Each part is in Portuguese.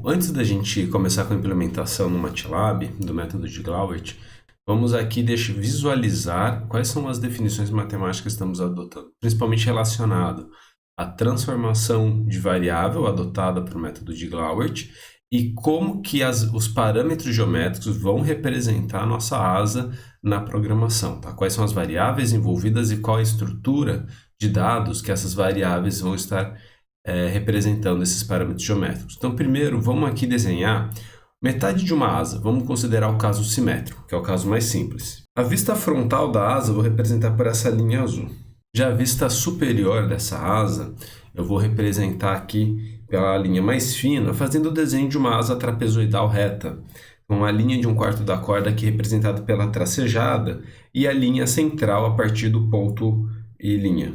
antes da gente começar com a implementação no MATLAB, do método de Glauert, vamos aqui visualizar quais são as definições matemáticas que estamos adotando, principalmente relacionado à transformação de variável adotada para o método de Glauert e como que os parâmetros geométricos vão representar a nossa asa na programação, tá? Quais são as variáveis envolvidas e qual a estrutura de dados que essas variáveis vão estar representando esses parâmetros geométricos. Então, primeiro, vamos aqui desenhar metade de uma asa. Vamos considerar o caso simétrico, que é o caso mais simples. A vista frontal da asa eu vou representar por essa linha azul. Já a vista superior dessa asa, eu vou representar aqui pela linha mais fina, fazendo o desenho de uma asa trapezoidal reta, com a linha de 1/4 da corda aqui representada pela tracejada e a linha central a partir do ponto e linha.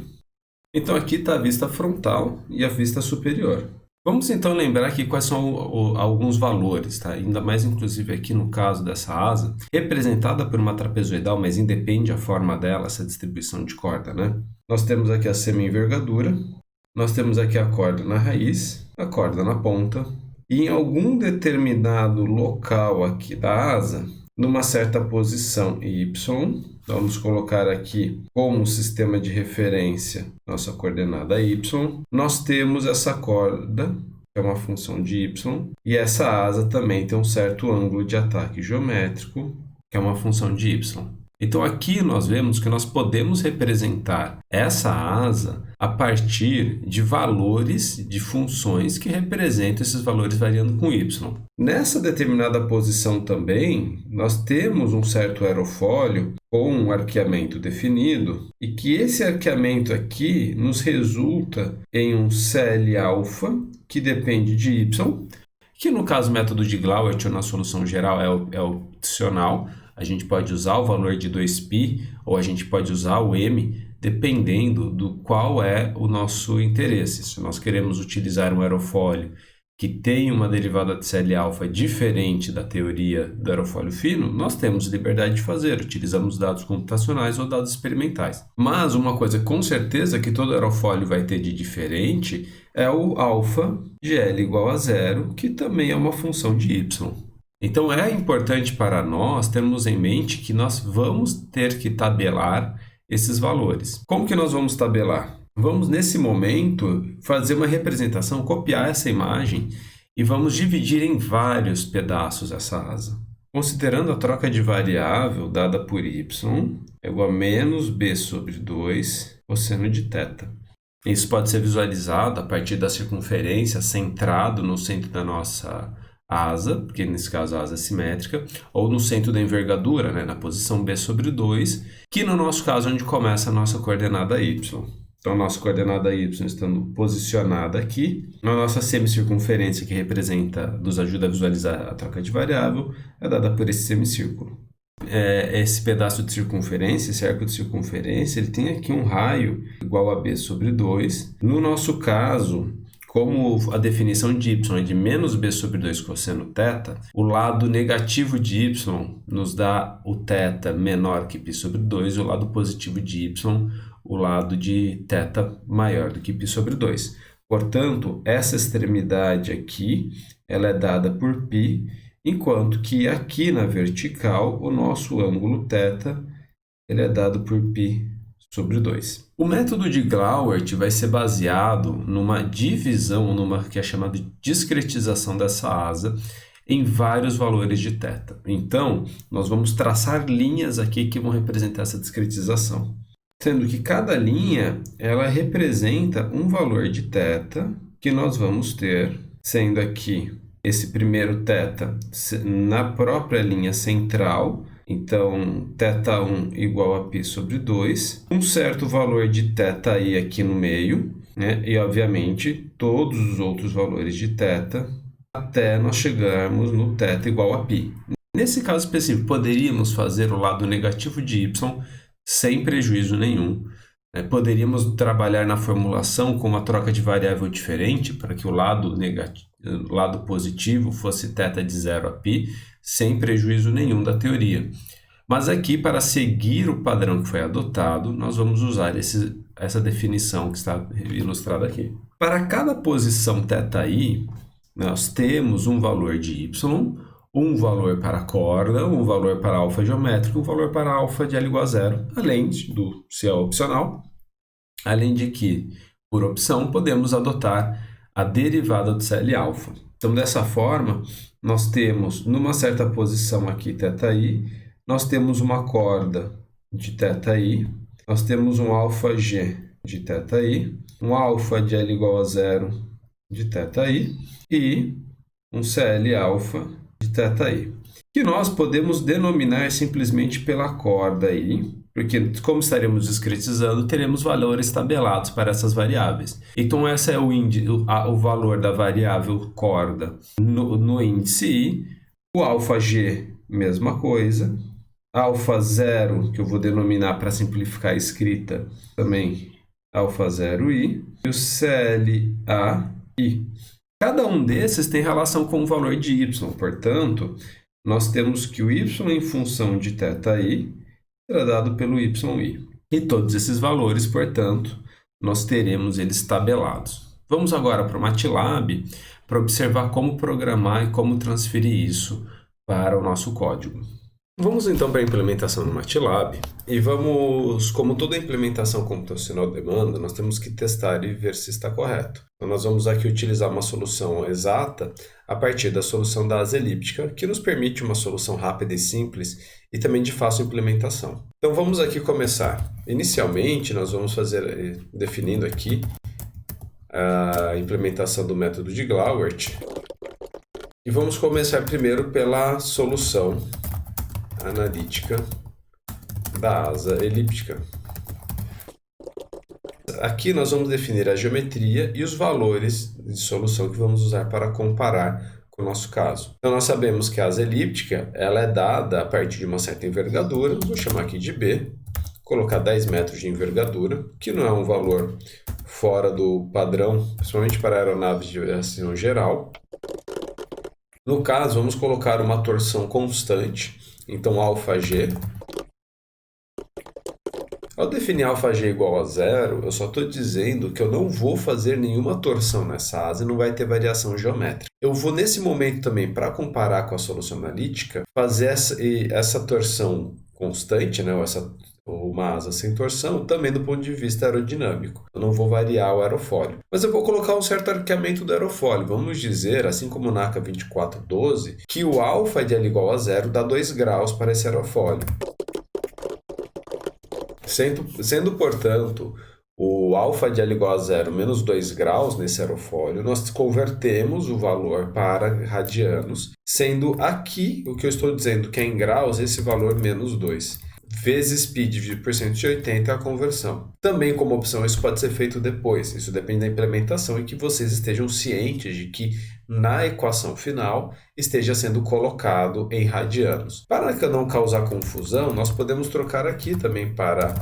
Então aqui está a vista frontal e a vista superior. Vamos então lembrar aqui quais são alguns valores, tá? Ainda mais inclusive aqui no caso dessa asa, representada por uma trapezoidal, mas independe a forma dela, essa distribuição de corda, né? Nós temos aqui a semi-envergadura, nós temos aqui a corda na raiz, a corda na ponta, e em algum determinado local aqui da asa, numa certa posição y, vamos colocar aqui como sistema de referência nossa coordenada y, nós temos essa corda, que é uma função de y, e essa asa também tem um certo ângulo de ataque geométrico, que é uma função de y. Então aqui nós vemos que nós podemos representar essa asa a partir de valores de funções que representam esses valores variando com y. Nessa determinada posição também, nós temos um certo aerofólio com um arqueamento definido e que esse arqueamento aqui nos resulta em um CL-alfa que depende de y, que no caso método de Glauert ou na solução geral é opcional. A gente pode usar o valor de 2π ou a gente pode usar o m, dependendo do qual é o nosso interesse. Se nós queremos utilizar um aerofólio que tem uma derivada de CL-alfa diferente da teoria do aerofólio fino, nós temos liberdade de fazer, utilizamos dados computacionais ou dados experimentais. Mas uma coisa com certeza que todo aerofólio vai ter de diferente é o alfa de L igual a 0, que também é uma função de y. Então é importante para nós termos em mente que nós vamos ter que tabelar esses valores. Como que nós vamos tabelar? Vamos, nesse momento, fazer uma representação, copiar essa imagem e vamos dividir em vários pedaços essa asa. Considerando a troca de variável dada por y é igual a menos b sobre 2 cosseno de θ. Isso pode ser visualizado a partir da circunferência centrado no centro da nossa asa, porque nesse caso a asa é simétrica, ou no centro da envergadura, né, na posição b sobre 2, que no nosso caso é onde começa a nossa coordenada y. Então, a nossa coordenada y estando posicionada aqui, na nossa semicircunferência, que nos ajuda a visualizar a troca de variável, é dada por esse semicírculo. Esse pedaço de circunferência, esse arco de circunferência, ele tem aqui um raio igual a b sobre 2. No nosso caso, como a definição de y é de menos b sobre 2 cosseno θ, o lado negativo de y nos dá o θ menor que π sobre 2, e o lado positivo de y, o lado de θ maior do que π sobre 2. Portanto, essa extremidade aqui ela é dada por π, enquanto que aqui na vertical o nosso ângulo θ ele é dado por π sobre 2. O método de Glauert vai ser baseado numa divisão, que é chamada de discretização dessa asa, em vários valores de θ. Então, nós vamos traçar linhas aqui que vão representar essa discretização. Sendo que cada linha, ela representa um valor de θ que nós vamos ter, sendo aqui esse primeiro θ na própria linha central. Então, θ1 igual a π sobre 2, um certo valor de θi aqui no meio, né? E, obviamente, todos os outros valores de θ até nós chegarmos no θ igual a π. Nesse caso específico, poderíamos fazer o lado negativo de y sem prejuízo nenhum. Poderíamos trabalhar na formulação com uma troca de variável diferente para que o lado positivo fosse θ de 0 a π, sem prejuízo nenhum da teoria. Mas aqui, para seguir o padrão que foi adotado, nós vamos usar essa definição que está ilustrada aqui. Para cada posição θi, nós temos um valor de y, um valor para a corda, um valor para alfa geométrico, um valor para alfa de L igual a zero, além do, se é opcional, além de que, por opção, podemos adotar a derivada do CL alfa. Então, dessa forma, nós temos, numa certa posição aqui, θi, nós temos uma corda de θi, nós temos um alfa g de θi, um alfa de L igual a zero de θi e um CL alfa de θi, que nós podemos denominar simplesmente pela corda I, porque como estaremos discretizando, teremos valores tabelados para essas variáveis. Então, esse é o valor da variável corda no índice I, o alfa g, mesma coisa, alfa 0, que eu vou denominar para simplificar a escrita também, alfa 0i, e o CLAI. Cada um desses tem relação com o valor de y, portanto, nós temos que o y em função de θi será dado pelo yi. E todos esses valores, portanto, nós teremos eles tabelados. Vamos agora para o MATLAB para observar como programar e como transferir isso para o nosso código. Vamos então para a implementação no MATLAB e vamos, como toda implementação computacional demanda, nós temos que testar e ver se está correto. Então nós vamos aqui utilizar uma solução exata a partir da solução da asa elíptica, que nos permite uma solução rápida e simples e também de fácil implementação. Então vamos aqui começar. Inicialmente nós vamos fazer, definindo aqui a implementação do método de Glauert e vamos começar primeiro pela solução analítica da asa elíptica. Aqui nós vamos definir a geometria e os valores de solução que vamos usar para comparar com o nosso caso. Então nós sabemos que a asa elíptica ela é dada a partir de uma certa envergadura, vou chamar aqui de B, colocar 10 metros de envergadura, que não é um valor fora do padrão, principalmente para aeronaves de aviação geral. No caso, vamos colocar uma torção constante, então αg. Ao definir αg igual a zero, eu só estou dizendo que eu não vou fazer nenhuma torção nessa asa e não vai ter variação geométrica. Eu vou, nesse momento também, para comparar com a solução analítica, fazer essa torção constante, né, uma asa sem torção, também do ponto de vista aerodinâmico. Eu não vou variar o aerofólio. Mas eu vou colocar um certo arqueamento do aerofólio. Vamos dizer, assim como o NACA 2412, que o alfa de L igual a zero dá 2 graus para esse aerofólio. Sendo, portanto, o alfa de L igual a zero menos 2 graus nesse aerofólio, nós convertemos o valor para radianos, sendo aqui o que eu estou dizendo que é em graus, esse valor menos 2. Vezes π dividido por 180 é a conversão. Também, como opção, isso pode ser feito depois. Isso depende da implementação e que vocês estejam cientes de que na equação final esteja sendo colocado em radianos. Para não causar confusão, nós podemos trocar aqui também para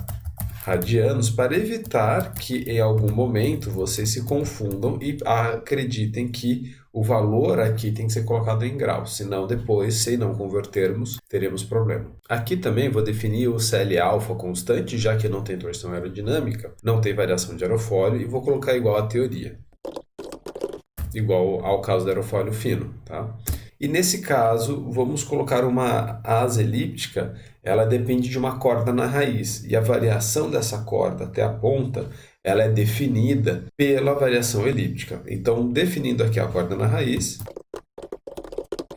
radianos para evitar que em algum momento vocês se confundam e acreditem que o valor aqui tem que ser colocado em graus, senão depois, se não convertermos, teremos problema. Aqui também vou definir o CL alfa constante, já que não tem torção aerodinâmica, não tem variação de aerofólio, e vou colocar igual à teoria, igual ao caso do aerofólio fino, tá? E nesse caso, vamos colocar uma asa elíptica, ela depende de uma corda na raiz, e a variação dessa corda até a ponta, ela é definida pela variação elíptica. Então, definindo aqui a corda na raiz,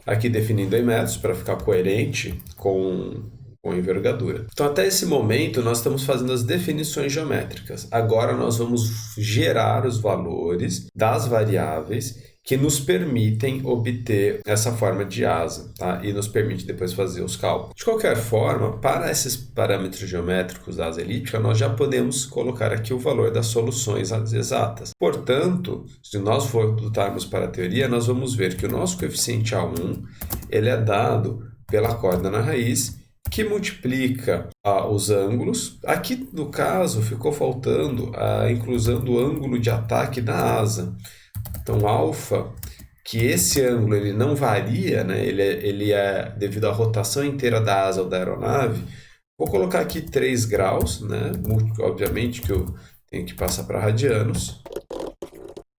aqui definindo em metros para ficar coerente com a envergadura. Então, até esse momento, nós estamos fazendo as definições geométricas. Agora, nós vamos gerar os valores das variáveis que nos permitem obter essa forma de asa, tá? E nos permite depois fazer os cálculos. De qualquer forma, para esses parâmetros geométricos da asa elíptica, nós já podemos colocar aqui o valor das soluções exatas. Portanto, se nós voltarmos para a teoria, nós vamos ver que o nosso coeficiente A1 ele é dado pela corda na raiz, que multiplica os ângulos. Aqui, no caso, ficou faltando a inclusão do ângulo de ataque da asa. Então, alfa, que esse ângulo ele não varia, né? ele é devido à rotação inteira da asa ou da aeronave. Vou colocar aqui 3 graus, né? Obviamente que eu tenho que passar para radianos.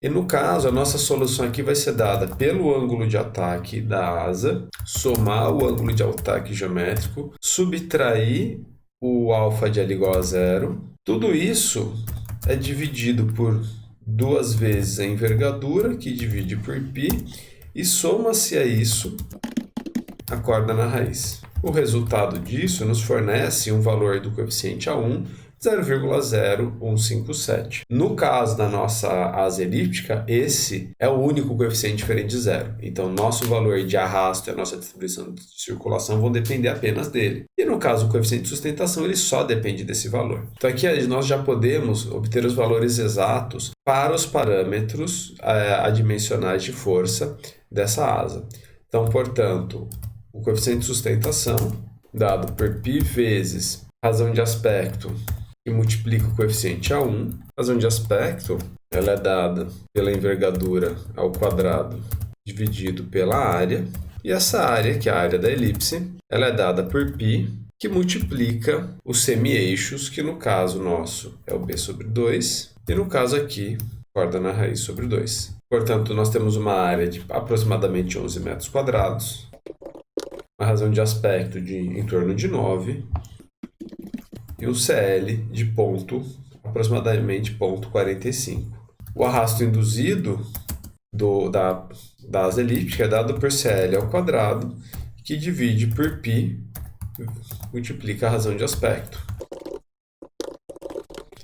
E no caso, a nossa solução aqui vai ser dada pelo ângulo de ataque da asa, somar o ângulo de ataque geométrico, subtrair o alfa de L igual a zero. Tudo isso é dividido por 2 vezes a envergadura, que divide por π, e soma-se a isso a corda na raiz. O resultado disso nos fornece um valor do coeficiente A1, 0,0157. No caso da nossa asa elíptica, esse é o único coeficiente diferente de zero. Então, nosso valor de arrasto e a nossa distribuição de circulação vão depender apenas dele. E no caso do coeficiente de sustentação, ele só depende desse valor. Então, aqui nós já podemos obter os valores exatos para os parâmetros adimensionais de força dessa asa. Então, portanto, o coeficiente de sustentação, dado por π vezes razão de aspecto, que multiplica o coeficiente A1. A razão de aspecto ela é dada pela envergadura ao quadrado dividido pela área. E essa área, que é a área da elipse, ela é dada por π, que multiplica os semi-eixos, que no caso nosso é o B sobre 2, e no caso aqui, corda na raiz sobre 2. Portanto, nós temos uma área de aproximadamente 11 metros quadrados, uma razão de aspecto em torno de 9, e um CL de aproximadamente 0,45. O arrasto induzido da asa elíptica é dado por CL ao quadrado, que divide por π, multiplica a razão de aspecto.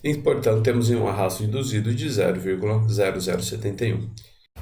E, portanto, temos um arrasto induzido de 0,0071.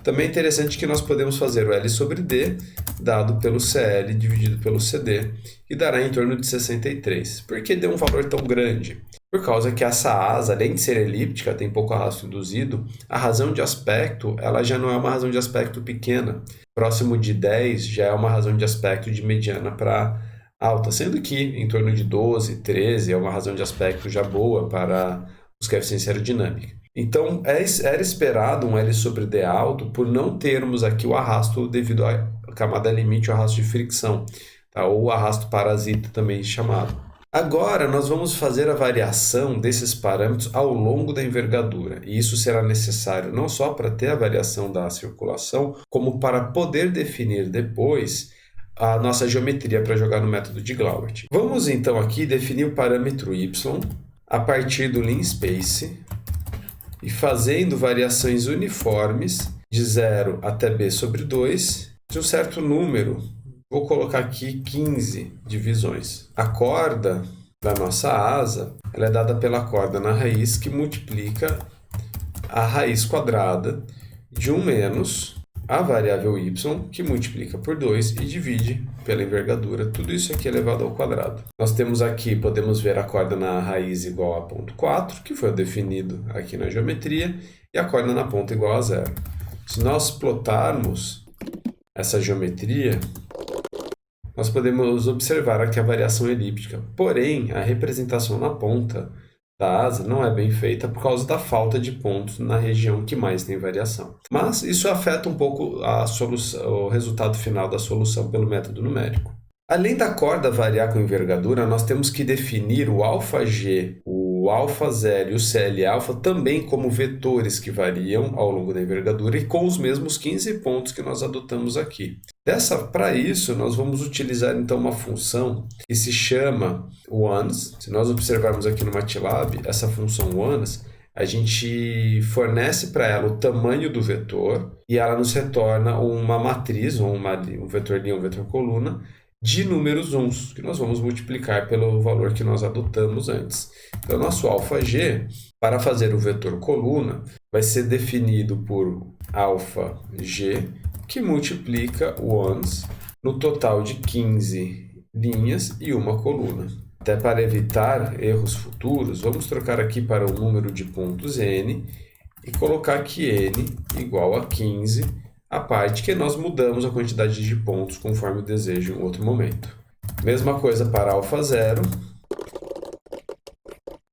Também é interessante que nós podemos fazer o L sobre D, dado pelo CL dividido pelo CD, e dará em torno de 63. Por que deu um valor tão grande? Por causa que essa asa, além de ser elíptica, tem pouco arrasto induzido, a razão de aspecto ela já não é uma razão de aspecto pequena. Próximo de 10 já é uma razão de aspecto de mediana para alta, sendo que em torno de 12, 13 é uma razão de aspecto já boa para os coeficientes aerodinâmicos. Então, era esperado um L sobre D alto por não termos aqui o arrasto devido à camada limite, o arrasto de fricção, tá? Ou o arrasto parasita também chamado. Agora, nós vamos fazer a variação desses parâmetros ao longo da envergadura. E isso será necessário não só para ter a variação da circulação, como para poder definir depois a nossa geometria para jogar no método de Glauert. Vamos então aqui definir o parâmetro y a partir do Lean Space, e fazendo variações uniformes de 0 até B sobre 2, de um certo número, vou colocar aqui 15 divisões. A corda da nossa asa ela é dada pela corda na raiz, que multiplica a raiz quadrada de 1 menos a variável y, que multiplica por 2 e divide pela envergadura. Tudo isso aqui elevado ao quadrado. Nós temos aqui, podemos ver a corda na raiz igual a 0,4, que foi definido aqui na geometria, e a corda na ponta igual a 0. Se nós plotarmos essa geometria, nós podemos observar aqui a variação elíptica. Porém, a representação na ponta da asa não é bem feita por causa da falta de pontos na região que mais tem variação. Mas isso afeta um pouco o resultado final da solução pelo método numérico. Além da corda variar com envergadura, nós temos que definir o αg, o α0 e o CLα também como vetores que variam ao longo da envergadura e com os mesmos 15 pontos que nós adotamos aqui. Para isso, nós vamos utilizar então uma função que se chama ones. Se nós observarmos aqui no MATLAB, essa função ones, a gente fornece para ela o tamanho do vetor e ela nos retorna uma matriz, ou um vetor linha, um vetor coluna, de números uns, que nós vamos multiplicar pelo valor que nós adotamos antes. Então, nosso αg, para fazer o vetor coluna, vai ser definido por αg, que multiplica o ones no total de 15 linhas e uma coluna. Até para evitar erros futuros, vamos trocar aqui para o número de pontos n e colocar aqui n igual a 15, a parte que nós mudamos a quantidade de pontos conforme o desejo em outro momento. Mesma coisa para α0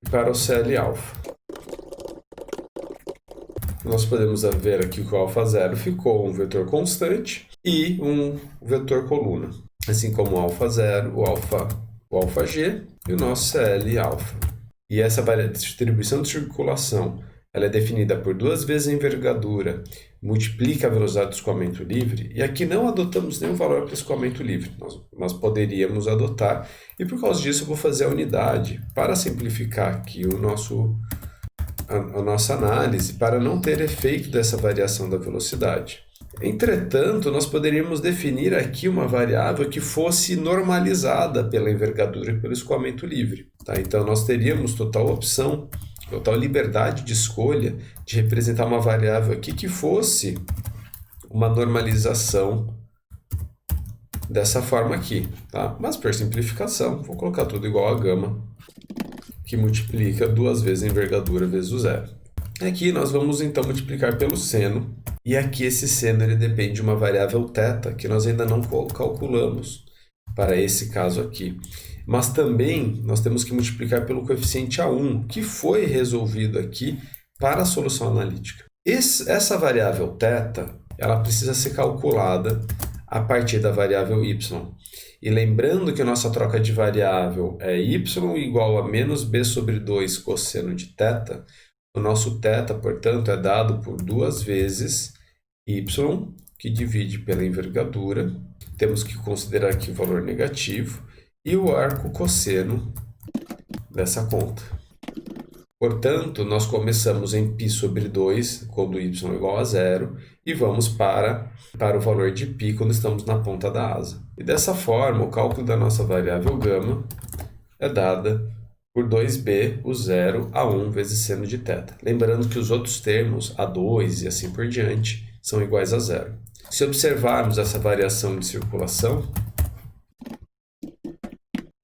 e para o CLα. Nós podemos ver aqui que o α0 ficou um vetor constante e um vetor coluna, assim como o α0, o αg e o nosso CLα. E essa distribuição de circulação ela é definida por 2 vezes a envergadura, multiplica a velocidade do escoamento livre, e aqui não adotamos nenhum valor para escoamento livre, nós poderíamos adotar, e por causa disso eu vou fazer a unidade para simplificar aqui a nossa análise, para não ter efeito dessa variação da velocidade. Entretanto, nós poderíamos definir aqui uma variável que fosse normalizada pela envergadura e pelo escoamento livre. Tá? Então, nós teríamos total liberdade de escolha de representar uma variável aqui que fosse uma normalização dessa forma aqui. Tá? Mas, por simplificação, vou colocar tudo igual a gama, que multiplica 2 vezes a envergadura vezes o zero. Aqui nós vamos então multiplicar pelo seno, e aqui esse seno ele depende de uma variável θ, que nós ainda não calculamos para esse caso aqui. Mas também nós temos que multiplicar pelo coeficiente A1, que foi resolvido aqui para a solução analítica. Essa variável θ, ela precisa ser calculada a partir da variável y. E lembrando que a nossa troca de variável é y igual a menos b sobre 2 cosseno de θ, o nosso θ, portanto, é dado por 2 vezes y, que divide pela envergadura. Temos que considerar aqui o valor negativo e o arco cosseno dessa conta. Portanto, nós começamos em π sobre 2, quando y é igual a zero, e vamos para o valor de π quando estamos na ponta da asa. E dessa forma, o cálculo da nossa variável gama é dada por 2b, o zero, A1 vezes seno de θ. Lembrando que os outros termos, A2 e assim por diante, são iguais a zero. Se observarmos essa variação de circulação,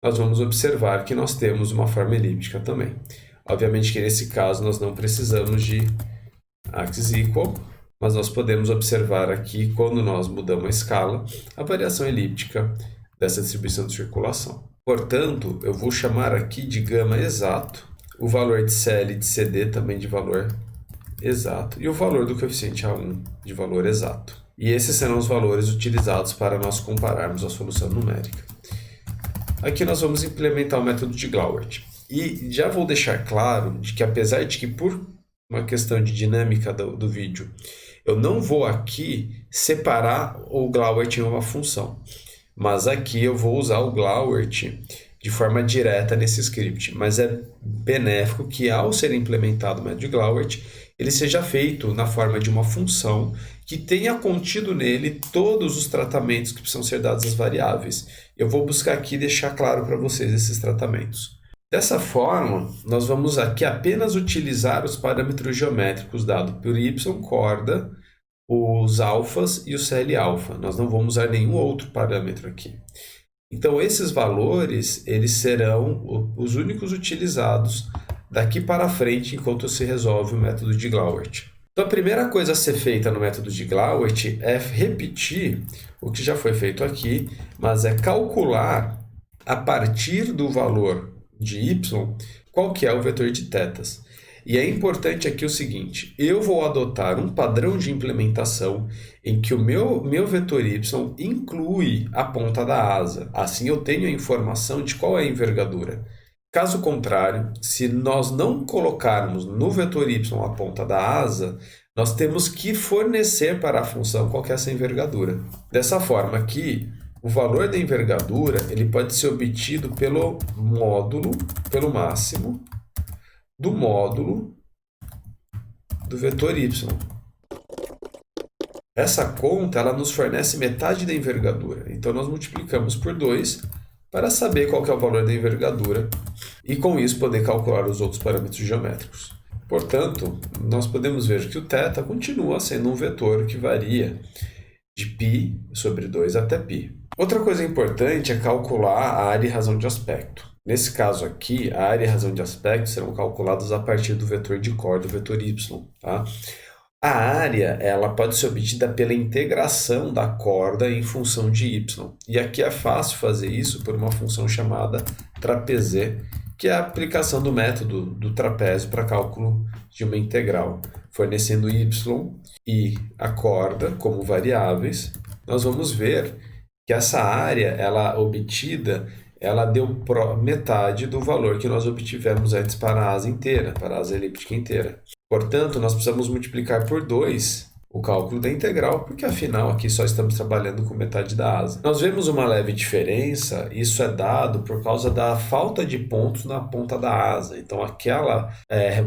nós vamos observar que nós temos uma forma elíptica também. Obviamente que nesse caso nós não precisamos de axis equal, mas nós podemos observar aqui, quando nós mudamos a escala, a variação elíptica dessa distribuição de circulação. Portanto, eu vou chamar aqui de gama exato, o valor de CL e de CD também de valor exato, e o valor do coeficiente A1 de valor exato. E esses serão os valores utilizados para nós compararmos a solução numérica. Aqui nós vamos implementar o método de Glauert. E já vou deixar claro de que, apesar de que por uma questão de dinâmica do vídeo, eu não vou aqui separar o Glauert em uma função. Mas aqui eu vou usar o Glauert de forma direta nesse script. Mas é benéfico que, ao ser implementado o método de Glauert, ele seja feito na forma de uma função que tenha contido nele todos os tratamentos que precisam ser dados às variáveis. Eu vou buscar aqui deixar claro para vocês esses tratamentos. Dessa forma, nós vamos aqui apenas utilizar os parâmetros geométricos dados por y, corda, os alfas e o CL-alfa. Nós não vamos usar nenhum outro parâmetro aqui. Então, esses valores eles serão os únicos utilizados daqui para frente enquanto se resolve o método de Glauert. Então, a primeira coisa a ser feita no método de Glauert é repetir o que já foi feito aqui, mas é calcular a partir do valor de y qual que é o vetor de θs. E é importante aqui o seguinte, eu vou adotar um padrão de implementação em que o meu vetor y inclui a ponta da asa. Assim eu tenho a informação de qual é a envergadura. Caso contrário, se nós não colocarmos no vetor y a ponta da asa, nós temos que fornecer para a função qual que é essa envergadura. Dessa forma aqui, o valor da envergadura ele pode ser obtido pelo máximo do módulo do vetor y. Essa conta ela nos fornece metade da envergadura. Então, nós multiplicamos por 2 para saber qual que é o valor da envergadura e, com isso, poder calcular os outros parâmetros geométricos. Portanto, nós podemos ver que o θ continua sendo um vetor que varia de π sobre 2 até π. Outra coisa importante é calcular a área e razão de aspecto. Nesse caso aqui, a área e razão de aspecto serão calculadas a partir do vetor de corda, o vetor y. Tá? A área ela pode ser obtida pela integração da corda em função de y. E aqui é fácil fazer isso por uma função chamada trapezê, que é a aplicação do método do trapézio para cálculo de uma integral. Fornecendo y e a corda como variáveis, nós vamos ver que essa área ela obtida ela deu metade do valor que nós obtivemos antes para a asa inteira, para a asa elíptica inteira. Portanto, nós precisamos multiplicar por 2 o cálculo da integral, porque afinal aqui só estamos trabalhando com metade da asa. Nós vemos uma leve diferença, isso é dado por causa da falta de pontos na ponta da asa. Então aquela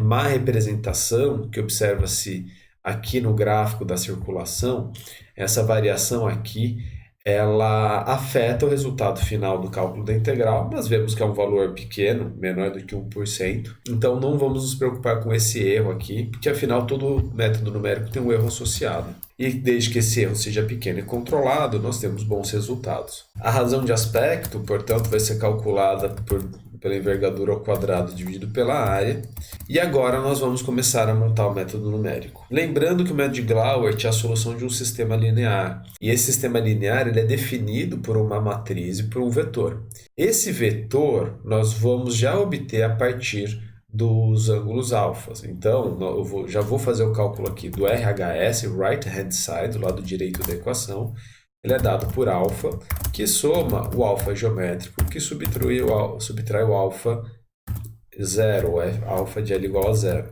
má representação que observa-se aqui no gráfico da circulação, essa variação aqui, ela afeta o resultado final do cálculo da integral, mas vemos que é um valor pequeno, menor do que 1%. Então não vamos nos preocupar com esse erro aqui, porque afinal todo método numérico tem um erro associado. E desde que esse erro seja pequeno e controlado, nós temos bons resultados. A razão de aspecto, portanto, vai ser calculada pela envergadura ao quadrado dividido pela área. E agora nós vamos começar a montar o método numérico. Lembrando que o método de Glauert é a solução de um sistema linear. E esse sistema linear ele é definido por uma matriz e por um vetor. Esse vetor nós vamos já obter a partir dos ângulos alfas. Então, já vou fazer o cálculo aqui do RHS, right hand side, do lado direito da equação. Ele é dado por alfa, que soma o alfa geométrico, que subtrai o alfa zero, alfa de L igual a zero.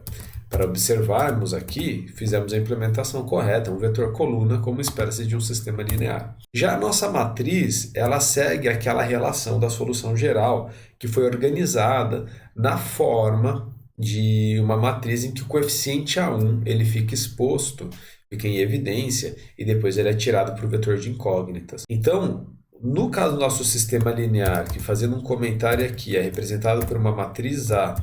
Para observarmos aqui, fizemos a implementação correta, um vetor coluna, como espera-se de um sistema linear. Já a nossa matriz, ela segue aquela relação da solução geral, que foi organizada na forma de uma matriz em que o coeficiente A1 ele fica exposto, fica em evidência, e depois ele é tirado para o vetor de incógnitas. Então, no caso do nosso sistema linear, que fazendo um comentário aqui, é representado por uma matriz A,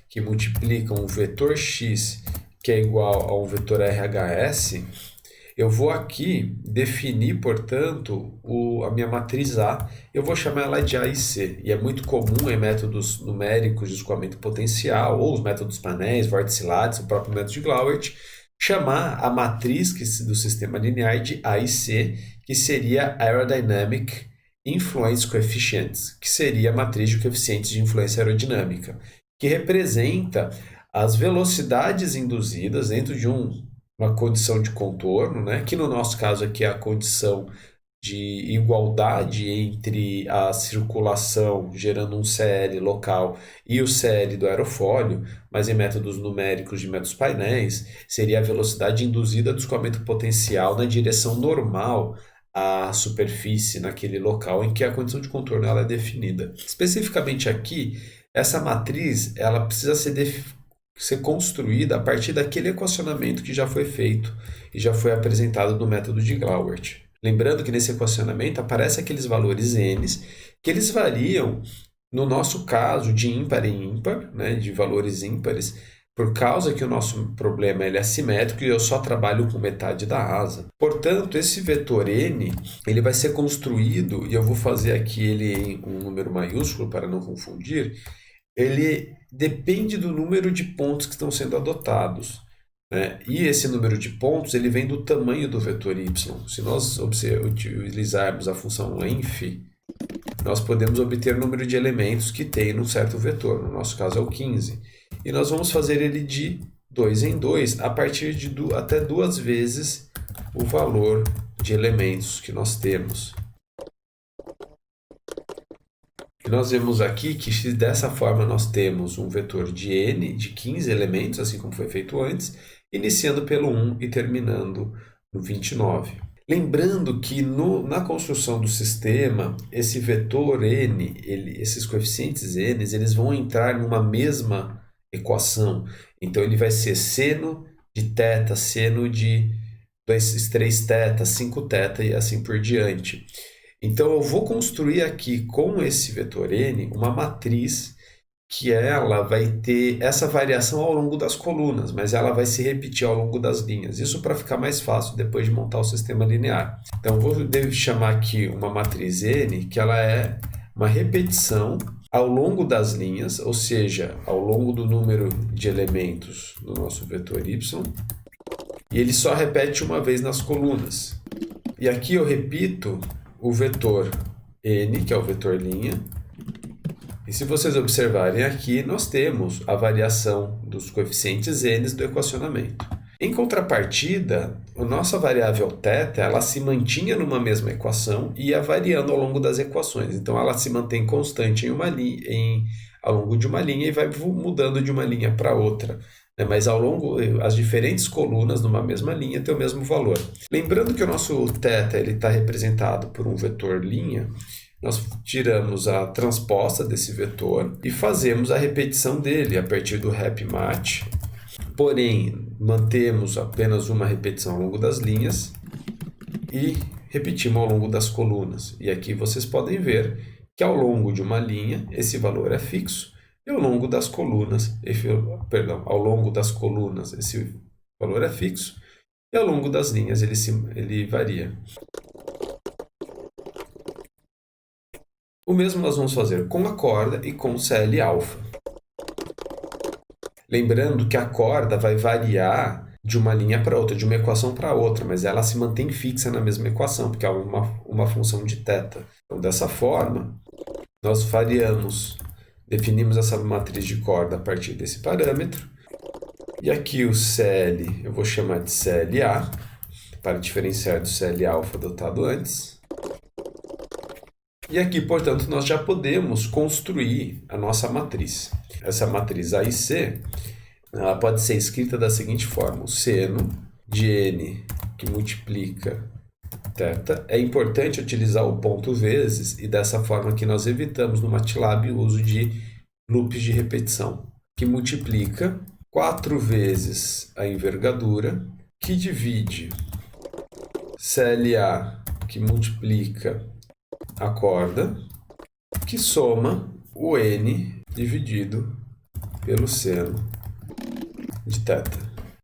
que multiplica um vetor x, que é igual a um vetor RHS, eu vou aqui definir, portanto, a minha matriz A, eu vou chamar ela de A e C. E é muito comum em métodos numéricos de escoamento potencial, ou os métodos painéis, vorticilates, o próprio método de Glauert, chamar a matriz do sistema linear de A e C, que seria Aerodynamic Influence Coefficients, que seria a matriz de coeficientes de influência aerodinâmica, que representa as velocidades induzidas dentro de uma condição de contorno, né? Que no nosso caso aqui é a condição de igualdade entre a circulação gerando um CL local e o CL do aerofólio, mas em métodos numéricos de métodos painéis, seria a velocidade induzida do escoamento potencial na direção normal à superfície naquele local em que a condição de contorno ela é definida. Especificamente aqui, essa matriz ela precisa ser construída a partir daquele equacionamento que já foi feito e já foi apresentado no método de Glauert. Lembrando que nesse equacionamento aparecem aqueles valores n, que eles variam, no nosso caso, de ímpar em ímpar, né, de valores ímpares, por causa que o nosso problema ele é assimétrico e eu só trabalho com metade da asa. Portanto, esse vetor n ele vai ser construído, e eu vou fazer aqui ele em um número maiúsculo para não confundir, ele depende do número de pontos que estão sendo adotados, né? E esse número de pontos ele vem do tamanho do vetor y. Se nós utilizarmos a função length, nós podemos obter o número de elementos que tem num certo vetor, no nosso caso é o 15. E nós vamos fazer ele de 2 em 2, a partir de até 2 vezes o valor de elementos que nós temos. E nós vemos aqui que dessa forma nós temos um vetor de n de 15 elementos, assim como foi feito antes, iniciando pelo 1 e terminando no 29. Lembrando que na construção do sistema, esse vetor n, esses coeficientes n, eles vão entrar numa mesma equação. Então ele vai ser seno de θ, seno de 3θ, 5θ e assim por diante. Então eu vou construir aqui com esse vetor n uma matriz que ela vai ter essa variação ao longo das colunas, mas ela vai se repetir ao longo das linhas. Isso para ficar mais fácil depois de montar o sistema linear. Então eu vou chamar aqui uma matriz n, que ela é uma repetição ao longo das linhas, ou seja, ao longo do número de elementos do nosso vetor y, e ele só repete uma vez nas colunas. E aqui eu repito o vetor n, que é o vetor linha. E se vocês observarem aqui, nós temos a variação dos coeficientes n do equacionamento. Em contrapartida, a nossa variável θ, ela se mantinha numa mesma equação e ia variando ao longo das equações. Então, ela se mantém constante ao longo de uma linha e vai mudando de uma linha para outra né? Mas ao longo, as diferentes colunas numa mesma linha têm o mesmo valor. Lembrando que o nosso θ está representado por um vetor linha, nós tiramos a transposta desse vetor e fazemos a repetição dele a partir do rep match. Porém, mantemos apenas uma repetição ao longo das linhas e repetimos ao longo das colunas. E aqui vocês podem ver que ao longo de uma linha esse valor é fixo e ao longo das colunas, ao longo das colunas esse valor é fixo e ao longo das linhas ele varia. O mesmo nós vamos fazer com a corda e com o CL-alfa. Lembrando que a corda vai variar de uma linha para outra, de uma equação para outra, mas ela se mantém fixa na mesma equação, porque é uma função de θ. Então, dessa forma, nós definimos essa matriz de corda a partir desse parâmetro. E aqui o CL, eu vou chamar de CLA, para diferenciar do CL-alfa adotado antes. E aqui, portanto, nós já podemos construir a nossa matriz. Essa matriz A e C, ela pode ser escrita da seguinte forma: o seno de n que multiplica θ. É importante utilizar o ponto vezes, e dessa forma que nós evitamos no MATLAB o uso de loops de repetição, que multiplica 4 vezes a envergadura, que divide CLA, que multiplica a corda, que soma o n dividido pelo seno de θ.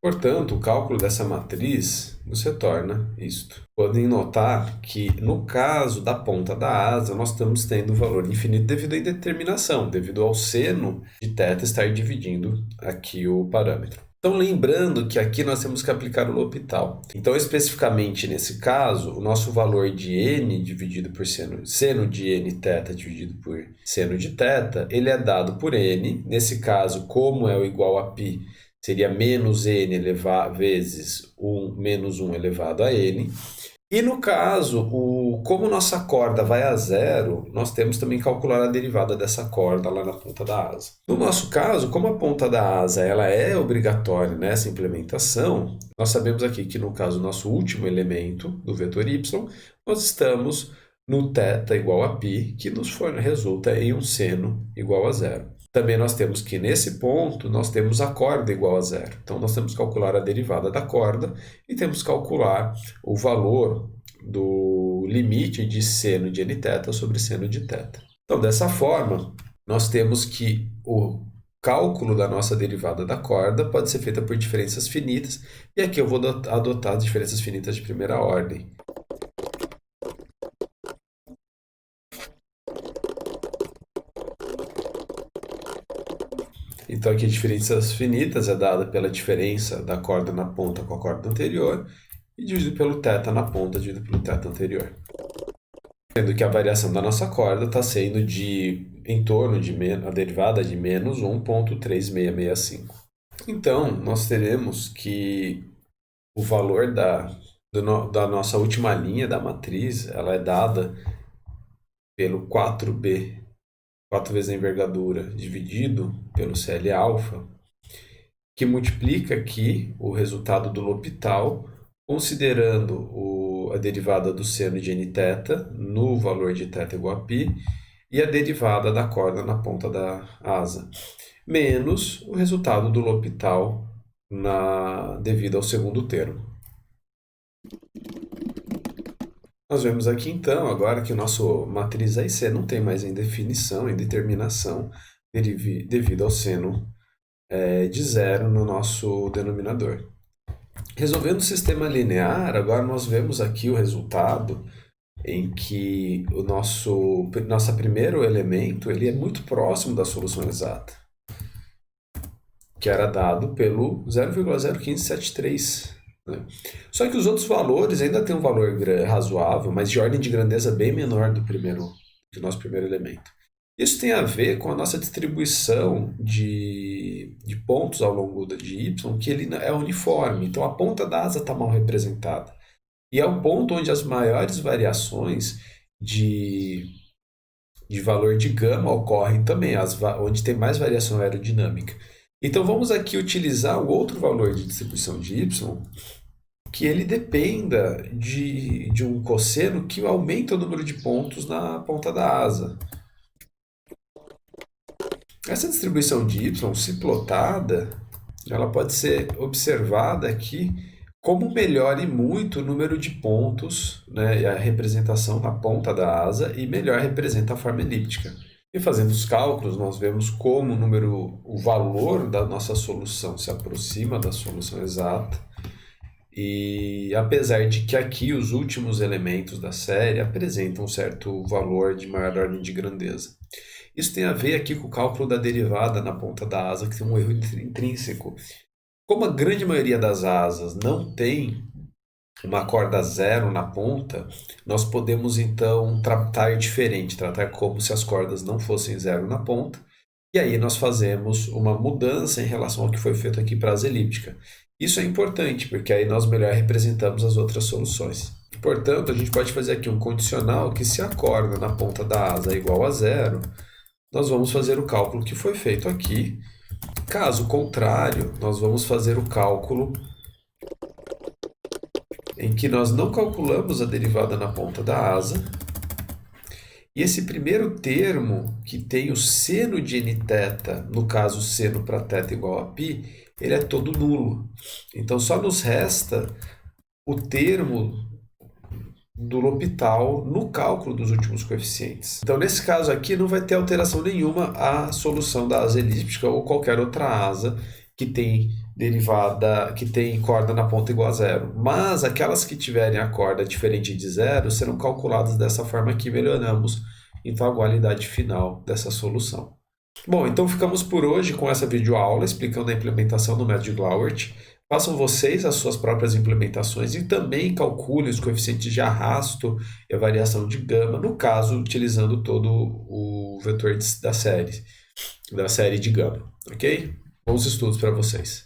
Portanto, o cálculo dessa matriz nos retorna isto. Podem notar que, no caso da ponta da asa, nós estamos tendo um valor infinito devido à indeterminação, devido ao seno de θ estar dividindo aqui o parâmetro. Então, lembrando que aqui nós temos que aplicar o L'Hopital. Então, especificamente nesse caso, o nosso valor de n dividido por seno de nθ dividido por seno de θ, ele é dado por n. Nesse caso, como é o igual a π, seria menos n vezes 1 menos 1 elevado a n. E no caso, como nossa corda vai a zero, nós temos também que calcular a derivada dessa corda lá na ponta da asa. No nosso caso, como a ponta da asa ela é obrigatória nessa implementação, nós sabemos aqui que no caso, nosso último elemento do vetor y, nós estamos no θ igual a π, que resulta em um seno igual a zero. Também nós temos que, nesse ponto, nós temos a corda igual a zero. Então, nós temos que calcular a derivada da corda e temos que calcular o valor do limite de seno de nθ sobre seno de θ. Então, dessa forma, nós temos que o cálculo da nossa derivada da corda pode ser feita por diferenças finitas, e aqui eu vou adotar as diferenças finitas de primeira ordem. Então, aqui, diferenças finitas é dada pela diferença da corda na ponta com a corda anterior e dividido pelo θ na ponta dividido pelo θ anterior. Sendo que a variação da nossa corda está sendo em torno de a derivada de menos 1,3665. Então, nós teremos que o valor da nossa última linha da matriz, ela é dada pelo 4b, 4 vezes a envergadura, dividido pelo CL-alfa, que multiplica aqui o resultado do L'Hopital, considerando a derivada do seno de nθ no valor de θ igual a π, e a derivada da corda na ponta da asa, menos o resultado do L'Hopital devido ao segundo termo. Nós vemos aqui, então, agora que o nosso matriz A e C não tem mais indefinição, indeterminação, devido ao seno de zero no nosso denominador. Resolvendo o sistema linear, agora nós vemos aqui o resultado em que o nosso primeiro elemento ele é muito próximo da solução exata, que era dado pelo 0,01573. Né? Só que os outros valores ainda têm um valor razoável, mas de ordem de grandeza bem menor do nosso primeiro elemento. Isso tem a ver com a nossa distribuição de pontos ao longo de y, que ele é uniforme. Então, a ponta da asa está mal representada. E é o ponto onde as maiores variações de valor de gama ocorrem também, onde tem mais variação aerodinâmica. Então vamos aqui utilizar o outro valor de distribuição de y, que ele dependa de um cosseno que aumenta o número de pontos na ponta da asa. Essa distribuição de y, se plotada, ela pode ser observada aqui como melhora muito o número de pontos, né, e a representação na ponta da asa, e melhor representa a forma elíptica. E fazendo os cálculos, nós vemos como o valor da nossa solução se aproxima da solução exata. E apesar de que aqui os últimos elementos da série apresentam um certo valor de maior ordem de grandeza. Isso tem a ver aqui com o cálculo da derivada na ponta da asa, que tem um erro intrínseco. Como a grande maioria das asas não tem uma corda zero na ponta, nós podemos então tratar diferente, tratar como se as cordas não fossem zero na ponta, e aí nós fazemos uma mudança em relação ao que foi feito aqui para a asa elíptica. Isso é importante, porque aí nós melhor representamos as outras soluções. Portanto, a gente pode fazer aqui um condicional que se a corda na ponta da asa é igual a zero, nós vamos fazer o cálculo que foi feito aqui. Caso contrário, nós vamos fazer o cálculo em que nós não calculamos a derivada na ponta da asa. E esse primeiro termo, que tem o seno de nθ, no caso seno para θ igual a π, ele é todo nulo. Então só nos resta o termo do L'Hopital no cálculo dos últimos coeficientes. Então nesse caso aqui não vai ter alteração nenhuma à solução da asa elíptica ou qualquer outra asa que tem derivada, que tem corda na ponta igual a zero. Mas aquelas que tiverem a corda diferente de zero serão calculadas dessa forma aqui, melhoramos então a qualidade final dessa solução. Bom, então ficamos por hoje com essa videoaula explicando a implementação do método de Glauert. Façam vocês as suas próprias implementações e também calculem os coeficientes de arrasto e a variação de gama, no caso, utilizando todo o vetor da série de gama, ok? Bons estudos para vocês.